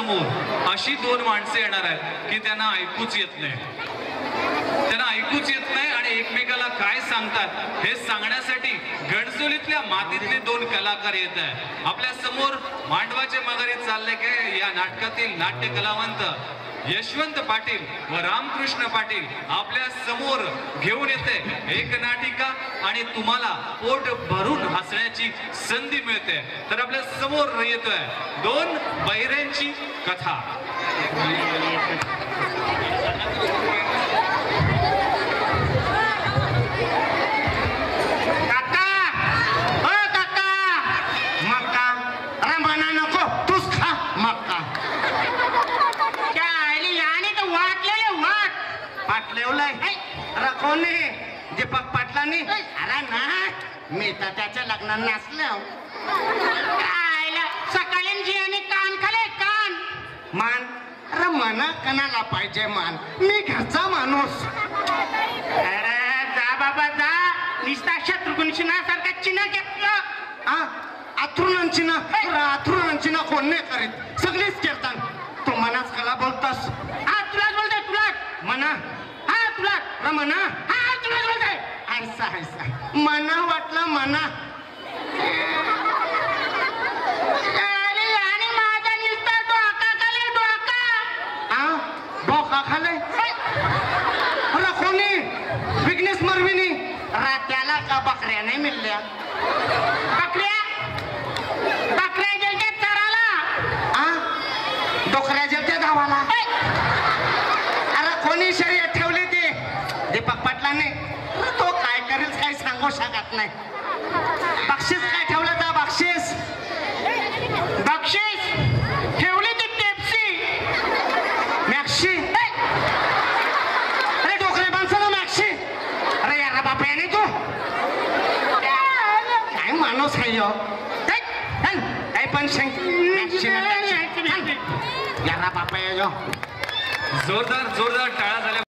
समोर अशी दोन माणसे येणार आहेत की त्यांना ऐकूच येत नाही, त्यांना ऐकूच येत नाही आणि एकमेकाला काय सांगतात हे सांगण्यासाठी गणचोलीतल्या मातीतले दोन कलाकार येत आहेत आपल्या समोर. मांडवाचे मगारी चालले की या नाटकातील नाट्य कलावंत यशवंत पाटील व रामकृष्ण पाटील आपल्या समोर घेऊन येते एक नाटिका आणि तुम्हाला पोट भरून हसण्याची संधी मिळते. तर आपल्या समोर येतोय दोन बहिऱ्यांची कथा. दीपक पाटलांनी अरे ना मी तर त्याच्या लग्नात नाचलो. सकाळी जी आणि कान खाले कान मान. अरे मना कणाला पाहिजे मान, मी घरचा माणूस. अरे जा बाबा जा, निस्ता शत्रुघ्न सिन्हासारखा चिन्ह घेतलं. अथरुणांची ना अथरुणांची ना कोण नाही करीत, सगळीच कीर्तन. तू मनाच कला बोलतस. तुलाच बोलतोय तुलाच मना. तुला रमना तुलाच बोलतोय. ऐसा ऐसा मना वाटलं मना. आणि माझा निस्ता डोका खाले डोका. डोका खाले अरे कोणी विघ्नेश मरविनी रात्याला का बकऱ्या नाही मिळल्या. बकऱ्या बकऱ्या गेलत्या चराला, डोकऱ्या गेलत्या गावाला. अरे कोणी शर्यत ठेवली ते दीपक पाटलाने. तो काय करेल काही सांगू शकत नाही. बक्षीस काय ठेवलं तर बक्षीस बक्षीस ठेवली ती पेप्सी मॅक्सी. अरे डोकरे माणसाला मॅक्सी. अरे यार बापा याने तू काय माणूस आहे काय पण यारा बापा. जोरदार जोरदार टाळा झाल्या.